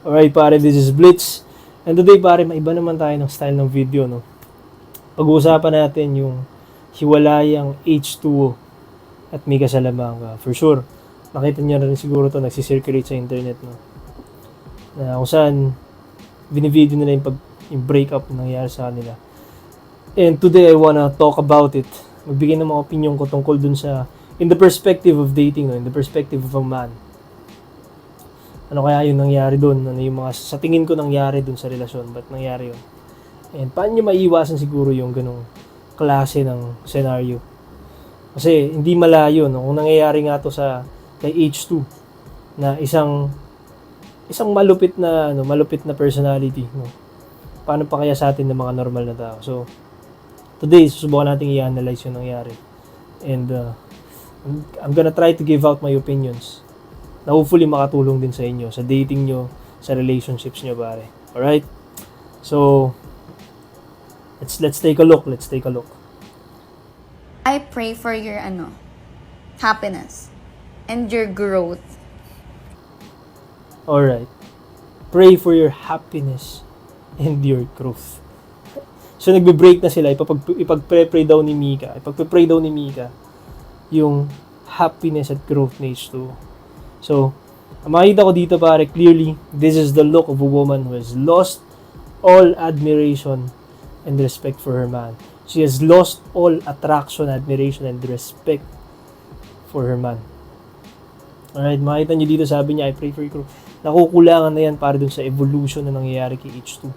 Alright pare, this is Blitz. And today pare, maiba naman tayo ng style ng video, no? Pag-uusapan natin yung hiwalayang H2O at Mika Salamanca. For sure, nakita niyo rin siguro to nagsisirculate sa internet, no? Na kung saan binivideo nila yung breakup na nangyari sa kanila. And today I wanna talk about it. Magbigay ng mga opinion ko tungkol dun sa in the perspective of dating, no? In the perspective of a man. Ano kaya yung nangyari doon? Ano yung mga sa tingin ko nangyari doon sa relasyon? Ba't nangyari yun? And paano nyo maiiwasan siguro yung ganong klase ng scenario? Kasi hindi malayo, no? Kung nangyayari nga to sa kay H2 na isang malupit na personality, no? Paano pa kaya sa atin ng mga normal na tao? So today susubukan nating i-analyze yung nangyari. And I'm gonna try to give out my opinions na hopefully makatulong din sa inyo, sa dating nyo, sa relationships nyo, pare. Alright? So, let's take a look. I pray for your happiness and your growth. Alright. Pray for your happiness and your growth. So, nagbe-break na sila. Ipag-pray daw ni Mika. Yung happiness at growth na H2. So, makikita ko dito pare, clearly, this is the look of a woman who has lost all admiration and respect for her man. She has lost all attraction, admiration, and respect for her man. Alright, makikita nyo dito, sabi niya, I pray for you. Nakukulangan na yan para dun sa evolution na nangyayari kay H2.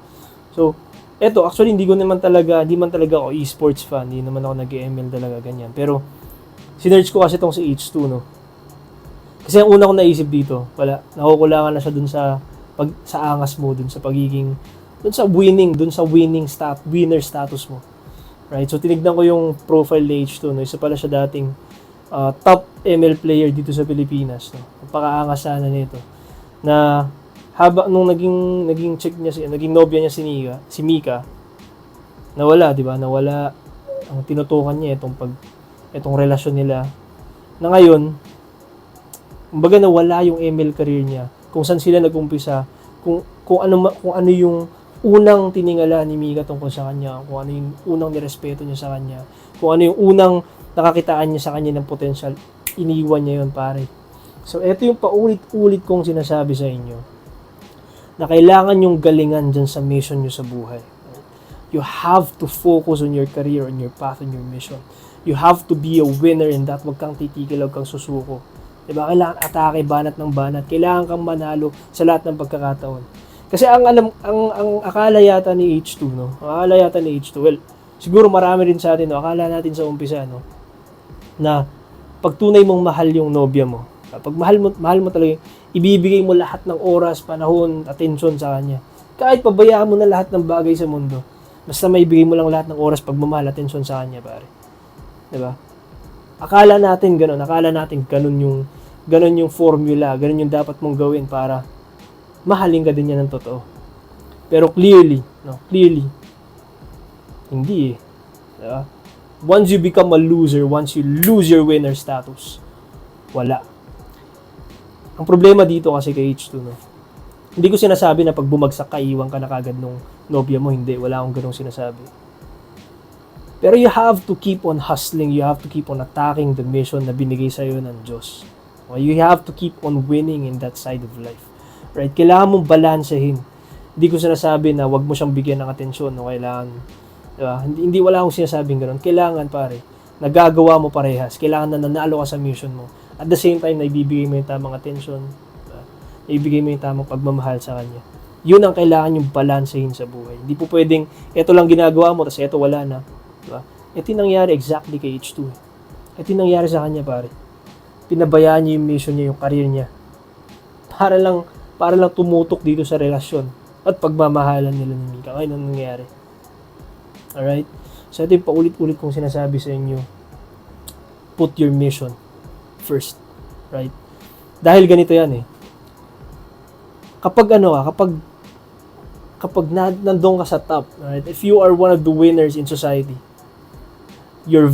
So, eto, actually, hindi man talaga ako esports fan, hindi naman ako nag-ML talaga, ganyan. Pero, sinerge ko kasi itong si H2, no? Kasi ang una kong naisip dito, wala, nakukulangan na siya dun sa angas mo, dun sa pagiging, dun sa winner status mo. Right? So, tinignan ko yung profile ni H2, no? Isa pala siya dating top ML player dito sa Pilipinas, no? Napakaangas sana nito. Na, nung naging check niya, naging nobya niya si Mika, nawala, di ba? Nawala ang tinutukan niya, itong relasyon nila. Na ngayon, kumbaga nawala yung ML career niya, kung saan sila nag-umpisa, kung ano yung unang tiningala ni Mika tungkol sa kanya, kung ano yung unang nirespeto niya sa kanya, kung ano yung unang nakakitaan niya sa kanya ng potential, iniwan niya yon pare. So eto yung paulit-ulit kong sinasabi sa inyo, na kailangan yung galingan dyan sa mission nyo sa buhay. You have to focus on your career, on your path, on your mission. You have to be a winner in that. Huwag kang titigil, huwag kang susuko. Diba? Kailangan atake, banat ng banat. Kailangan kang manalo sa lahat ng pagkakataon. Kasi ang akala yata ni H2, no? Well, siguro marami rin sa atin, no? Akala natin sa umpisa, no? Na pag tunay mong mahal yung nobya mo, pag mahal mo talaga, ibibigay mo lahat ng oras, panahon, atensyon sa kanya. Kahit pabayaan mo na lahat ng bagay sa mundo, basta may ibigay mo lang lahat ng oras, pagmamahal, atensyon sa kanya, pare. Diba? Akala natin ganun yung formula, ganun yung dapat mong gawin para mahalin ka din niya ng totoo. Pero clearly, hindi eh. Diba? Once you become a loser, once you lose your winner status, wala. Ang problema dito kasi kay H2, no? Hindi ko sinasabi na pag bumagsak ka, iwan ka na kagad nung nobya mo, hindi. Wala akong ganung sinasabi. Pero you have to keep on hustling, you have to keep on attacking the mission na binigay sa'yo ng Diyos. Okay? You have to keep on winning in that side of life. Right? Kailangan mong balansehin. Hindi ko sinasabi na wag mo siyang bigyan ng atensyon, no? Kailangan, diba? Hindi wala akong sinasabing gano'n. Kailangan pare, nagagawa mo parehas. Kailangan na nanalo ka sa mission mo. At the same time, naibibigay mo yung tamang atensyon, diba? Naibigay mo yung tamang pagmamahal sa kanya. Yun ang kailangan yung balansehin sa buhay. Hindi po pwedeng, ito lang ginagawa mo, tapos ito wala na. Diba? Ito yung nangyari exactly kay H2. Ito yung nangyari sa kanya, pare. Pinabayaan niya yung mission niya, yung career niya. Para lang tumutok dito sa relasyon at pagmamahalan nila ni Mika. Ayun ang nangyari. Alright? So ito yung paulit-ulit kong sinasabi sa inyo. Put your mission first. Right? Dahil ganito yan eh. Kapag nandun ka sa top, right? If you are one of the winners in society, the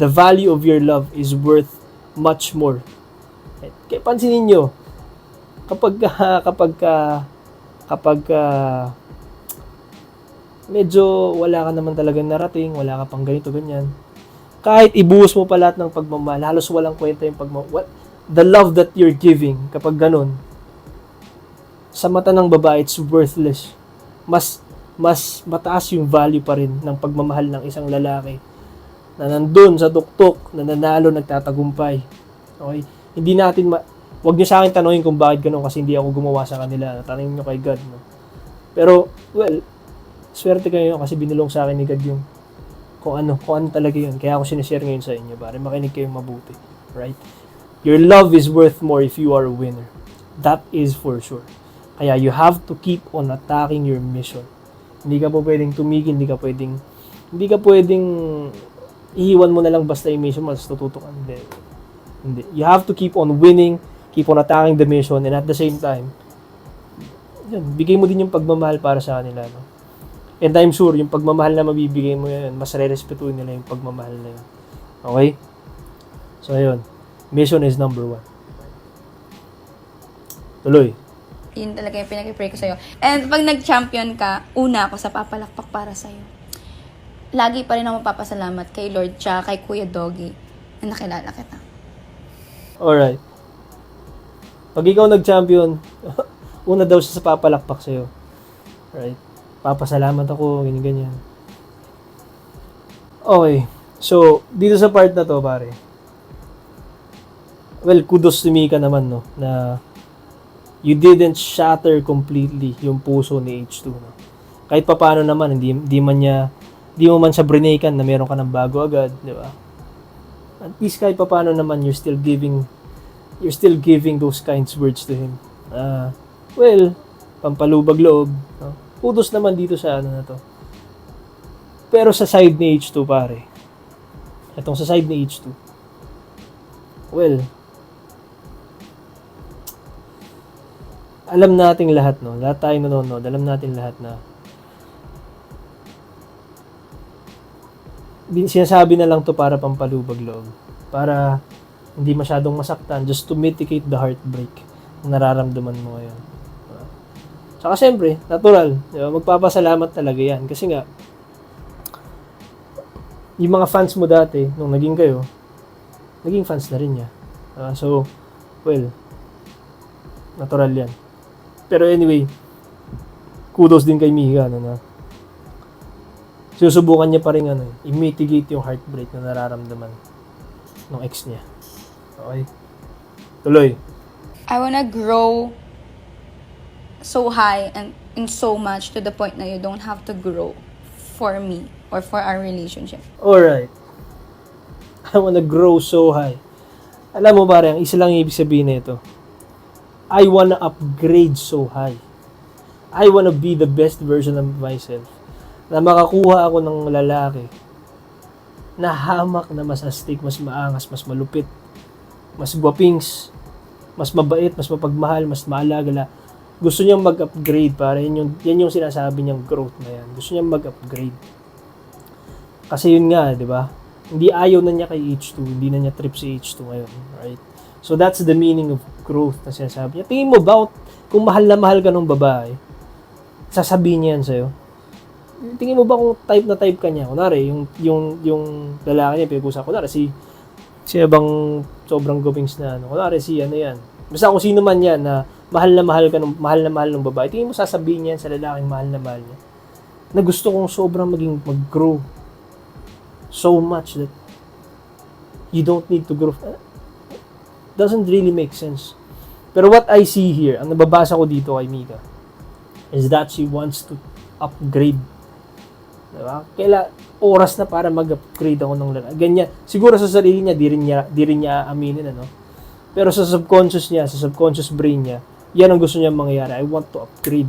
value of your love is worth much more. Right? Kaya pansinin nyo, kapag medyo wala ka naman talagang narating, wala ka pang ganito, ganyan, kahit ibuhos mo pa lahat ng pagmamahal, halos walang kwenta yung the love that you're giving, kapag ganun, sa mata ng babae, it's worthless. Mas mataas yung value pa rin ng pagmamahal ng isang lalaki na nandun sa tuktok, na nanalo, nagtatagumpay. Okay? Hindi natin wag niyo sa akin tanungin kung bakit ganun kasi hindi ako gumawa sa kanila. Tanungin niyo kay God, no? Pero, well, swerte kayo kasi binulong sa akin ni God yung kung ano talaga yun. Kaya ako sinishare ngayon sa inyo, pare. Makinig kayong mabuti. Right? Your love is worth more if you are a winner. That is for sure. Kaya you have to keep on attacking your mission. Hindi ka po pwedeng tumigil, hindi ka pwedeng iiwan mo na lang basta yung mission mo, tututok ka. Hindi. You have to keep on winning, keep on attacking the mission, and at the same time, yan, bigay mo din yung pagmamahal para sa kanila, no? And I'm sure, yung pagmamahal na mabibigay mo yan, mas re-respetuhin nila yung pagmamahal na yun. Okay? So, ayun. Mission is number 1. Tuloy. Yun talaga yung pinag-pray ko sa'yo. And pag nag-champion ka, una ako sa papalakpak para sa'yo. Lagi pa rin ako mapapasalamat kay Lord tsaka kay Kuya Doggy na nakilala kita. Alright. Pag ikaw nag-champion, una daw siya sa papalakpak sa'yo. Right? Papasalamat ako, ganyan-ganyan. Okay. So, dito sa part na to, pare. Well, kudos to Mika naman, no? Na you didn't shatter completely yung puso ni H2, no? Kahit papaano naman, hindi mo man siya brinekan na meron ka ng bago agad, di ba? At least kahit papaano naman, you're still giving those kinds words to him. Well, pampalubag loob, no? Kudos naman dito sa ano na to. Pero sa side ni H2, pare. Itong sa side ni H2. Well, alam nating lahat, no? Lahat tayo nanonood, alam natin lahat na sinasabi na lang to para pampalubag loob. Para hindi masyadong masaktan, just to mitigate the heartbreak na nararamdaman mo ngayon. Saka siyempre, natural, diba? Magpapasalamat talaga yan. Kasi nga, yung mga fans mo dati, nung naging kayo, naging fans na rin niya. So, well, natural yan. Pero anyway, kudos din kay Mika, no, na susubukan niya pa rin i-mitigate yung heartbreak na nararamdaman ng ex niya. Okay? Tuloy. I wanna grow so high and in so much to the point na you don't have to grow for me or for our relationship. Alright. I wanna grow so high. Alam mo pare, ang isa lang ibig sabihin nito. I wanna upgrade so high. I wanna be the best version of myself. Na makakuha ako ng lalaki na hamak na mas astig, mas maangas, mas malupit, mas gwapings, mas mabait, mas mapagmahal, mas maalaga. Gusto niyang mag-upgrade, pare. Yan yung sinasabi niyang growth na yan. Gusto niyang mag-upgrade. Kasi yun nga, di ba? Hindi ayaw na niya kay H2. Hindi na niya trip si H2 ngayon. Right? So, that's the meaning of growth na sinasabi niya. Tingin mo ba, kung mahal na mahal ka ng babae, sasabihin niya yan sa'yo? Tingin mo ba kung type na type ka niya? Kunwari, yung lalaki niya, pinag-usap. Kunwari, si abang sobrang gopings na, kunwari, si ano yan. Basta kung sino man yan na mahal na mahal ng babae, tingin mo sasabihin niya sa lalaking mahal na mahal niya na gusto kong sobrang mag-grow so much that you don't need to grow. Doesn't really make sense. Pero what I see here, ang nababasa ko dito kay Mika, is that she wants to upgrade. Diba? Oras na para mag-upgrade ako ng lalaki. Ganyan. Siguro sa sarili niya, di rin niya aminin, ano? Pero sa subconscious niya, sa subconscious brain niya, yan ang gusto niya mangyayari. I want to upgrade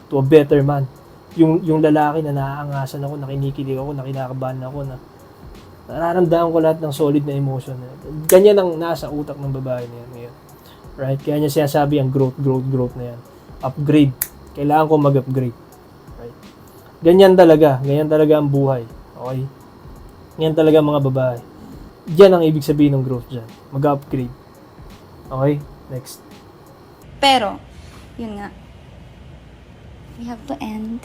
to a better man. Yung lalaki na naaangasan ako, na kinikilig ako, na kinakabahan ako, na nararamdaman ko lahat ng solid na emotion. Ganyan ang nasa utak ng babae na yan ngayon. Right? Kaya niya sinasabi ang growth na yan. Upgrade. Kailangan ko mag-upgrade. Right? Ganyan talaga ang buhay. Okay? Ganyan talaga mga babae. Yan ang ibig sabihin ng growth dyan. Mag-upgrade. Okay? Next. Pero, yun nga. We have to end.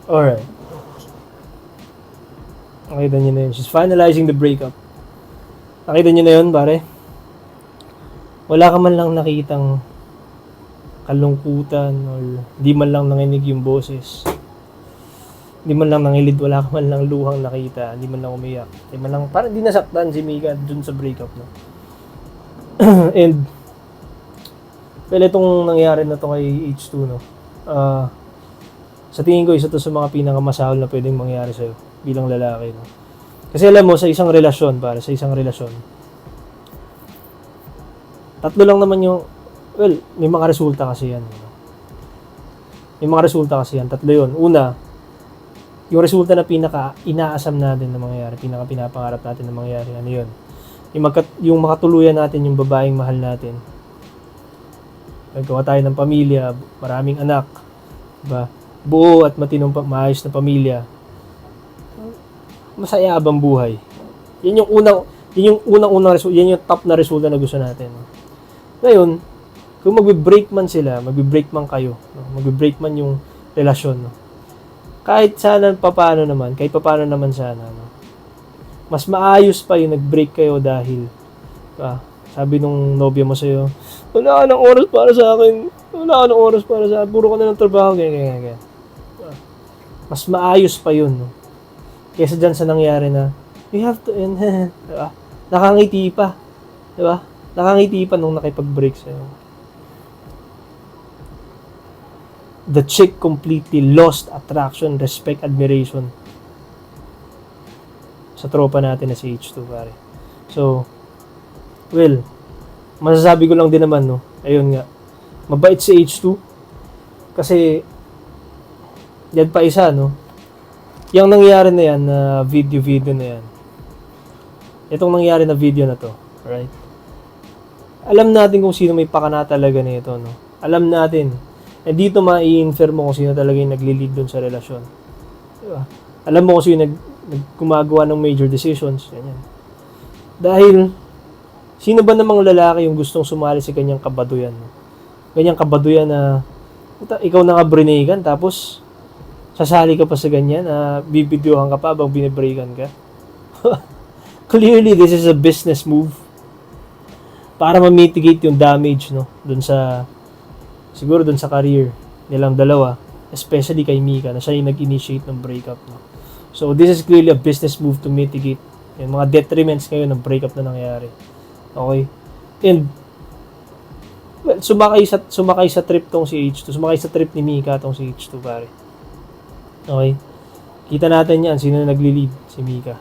Alright. Nakita niyo na yun. She's finalizing the breakup. Nakita niyo na yun, pare? Wala ka man lang nakitang kalungkutan or di man lang nanginig yung boses. Di man lang nangilid, wala ka man lang luhang nakita, di man lang umiyak. Di man lang, parang di nasaktan si Mika dun sa breakup, no? And, well, itong nangyari na to kay H2, no? Sa tingin ko, isa to sa mga pinakamasahol na pwedeng mangyari sa'yo bilang lalaki, no? Kasi alam mo, sa isang relasyon, sa isang relasyon, tatlo lang naman yung, well, may mga resulta kasi yan, no? May mga resulta kasi yan, tatlo yun. Una, yung resulta na pinaka-inaasam natin na mangyayari, pinaka-pinapangarap natin na mangyayari, ano yun? Yung makatuluyan natin yung babaeng mahal natin. Nagkawa tayo ng pamilya, maraming anak, diba? Buo at matinong maayos na pamilya. Masaya abang buhay. Yan yung unang resulta, yan yung top na resulta na gusto natin. Ngayon, kung magbe-break man sila, magbe-break man kayo, no? Magbe-break man yung relasyon, no? Kahit papaano naman sana, no? Mas maayos pa yung nag-break kayo dahil, sabi nung nobya mo sa'yo, wala ka ng oras para sa akin, puro ka na ng trabaho, ganyan. Mas maayos pa yun, no? Kesa dyan sa nangyari na, we have to end, diba? Nakangiti pa, diba? Nakangiti pa nung nakipag-break sa'yo. The chick completely lost attraction, respect, admiration sa tropa natin na si H2, pare. So, well, masasabi ko lang din naman, no? Ayun nga, mabait si H2 kasi yan pa isa, no? Yung nangyari na yan, na video na yan, itong nangyari na video na to, right? Alam natin kung sino may pakana talaga nito, no? Alam natin. Eh dito ma-i-infer mo kung sino talaga yung nagli-lead dun sa relasyon. Diba? Alam mo kung sino gumagawa ng major decisions. Ganyan. Dahil, sino ba namang lalaki yung gustong sumali sa ganyang kabaduyan? No? Ganyang kabaduyan na, ikaw na nga brinigan, tapos, sasali ka pa sa ganyan, bibidyohan ka pa habang binibreakan ka. Clearly, this is a business move para ma-mitigate yung damage, no? Siguro dun sa career nilang dalawa, especially kay Mika, na siya yung nag-initiate ng breakup, no? So, this is clearly a business move to mitigate yung mga detriments ngayon ng breakup na nangyari. Okay? And, well, sumakay sa trip tong si H2. Sumakay sa trip ni Mika tong si H2, pare. Okay? Kita natin yan, sino na nagli-lead? Si Mika.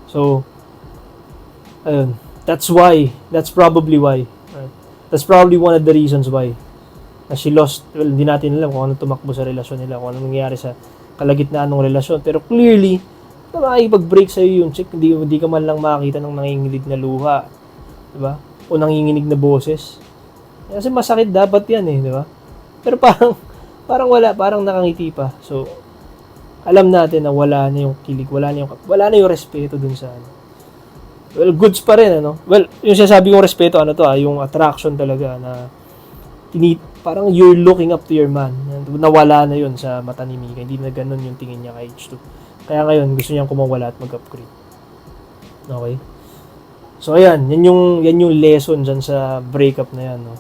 So, ayun. That's probably why. Right? That's probably one of the reasons why na she lost. Well, hindi natin alam kung ano tumakbo sa relasyon nila, kung ano nangyari sa kalagitnaan ng relasyon. Pero clearly, na makikipag-break sa'yo yung chick, hindi ka man lang makakita ng nanginginig na luha. Diba? O nanginginig na boses. Kasi masakit dapat yan diba? Pero parang wala, parang nakangiti pa. So, alam natin na wala na yung kilig, wala na yung respeto dun sa well, goods pa rin, ano? Well, yung sinasabi kong respeto, yung attraction talaga na parang you're looking up to your man. Nawala na yun sa mata ni Mika. Hindi na ganun yung tingin niya kay H2. Kaya ngayon, gusto niyang kumawala at mag-upgrade. Okay? So, ayan. Yan yung lesson dyan sa breakup na yan, no?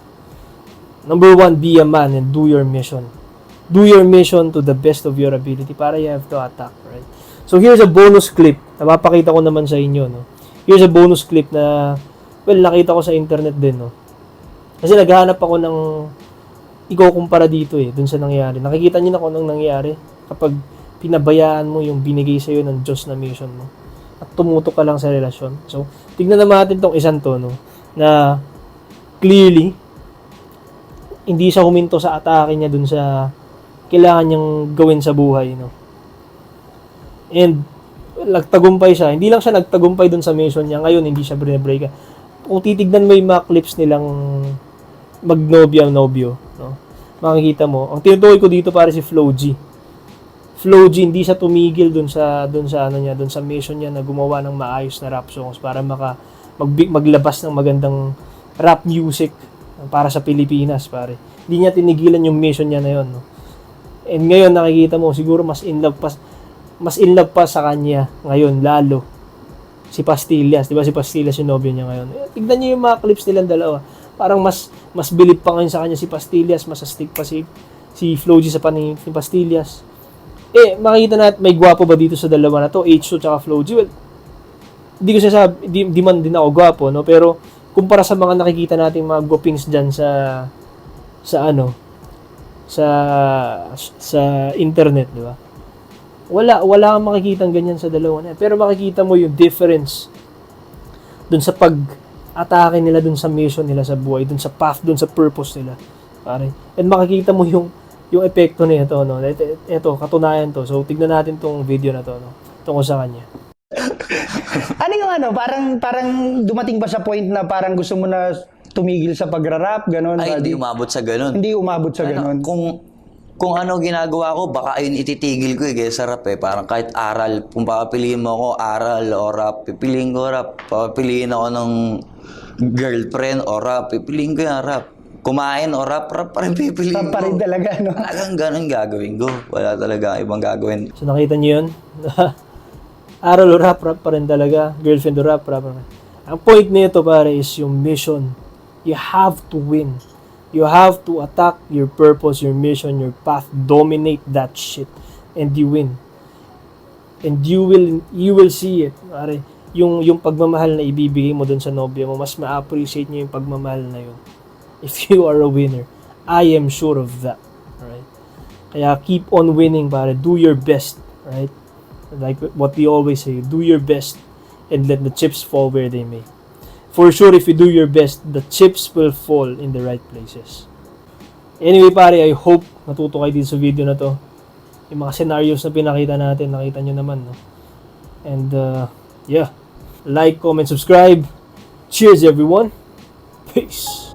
Number 1, be a man and do your mission. Do your mission to the best of your ability para you have to attack, right? So, here's a bonus clip. Napapakita ko naman sa inyo, no? Here's a bonus clip na, well, nakita ko sa internet din, no? Kasi naghahanap ako ng ikukumpara dito dun sa nangyari. Nakikita niyo na kung anong nangyari kapag pinabayaan mo yung binigay sa'yo ng Diyos na mission mo at tumutok ka lang sa relasyon. So, tignan naman natin tong isang to, no? Na clearly, hindi siya huminto sa atake niya dun sa kailangan niyang gawin sa buhay, no? And, nagtagumpay siya. Hindi lang siya nagtagumpay dun sa mission niya. Ngayon, hindi siya binibreak. Kung titignan mo yung mga clips nilang magnobyo, no? Makikita mo. Ang tinutukoy ko dito para si Flo G. Flo G, hindi siya tumigil dun sa mission niya na gumawa ng maayos na rap songs para maglabas ng magandang rap music para sa Pilipinas, pare. Hindi niya tinigilan yung mission niya na yun, no? And ngayon nakikita mo siguro mas in love pa sa kanya ngayon lalo si Pastillas, 'di ba? Si Pastillas yung nobyo niya ngayon. Tignan niyo yung mga clips nilang dalawa. Parang mas bilib pa ngayon sa kanya si Pastillas, mas astig pa si Flo G sa paningin ni Pastillas. Makikita natin may gwapo ba dito sa dalawa na to, H2 tsaka Flo G. Well, hindi ko sasabi, di man din ako gwapo, no? Pero kumpara sa mga nakikita nating mga gopings diyan sa internet, di ba? Wala kang makikitang ganyan sa dalawa na. Pero makikita mo yung difference dun sa pag-atake nila dun sa mission nila sa buhay, dun sa path, dun sa purpose nila. Pare. And makikita mo yung epekto nito, no? Ito, katunayan to. So, tignan natin tong video na to, no? Tungkol sa kanya. Ano yung parang dumating ba sa point na parang gusto mo na tumigil sa pagra-rap, gano'n? Ay, hindi umabot sa ganun. Hindi umabot sa gano'n. Kung ano ginagawa ko, baka ayun ititigil ko kaya sa rap Parang kahit aral, kung papapiliin mo ako, aral o rap, pipiliin ko rap. Papapiliin ako ng girlfriend o rap, pipiliin ko yung rap. Kumain o rap pa rin pipiliin ko. Rap pa rin talaga, no? Talagang ganun gagawin ko. Wala talaga ibang gagawin. So, nakita niyo yun? Aral o rap pa rin talaga. Girlfriend o rap pa rin. Ang point nito, pare, is yung mission. You have to win. You have to attack your purpose, your mission, your path. Dominate that shit. And you win. And you will see it. Pare, yung pagmamahal na ibibigay mo dun sa nobya mo, mas ma-appreciate niyo yung pagmamahal na yun. If you are a winner. I am sure of that. Right? Kaya keep on winning, pare. Do your best. Right? Like what we always say, do your best and let the chips fall where they may. For sure, if you do your best, the chips will fall in the right places. Anyway, pare, I hope natuto kayo dito sa video na to. Yung mga scenarios na pinakita natin, nakita nyo naman, no? And, yeah. Like, comment, subscribe. Cheers, everyone. Peace.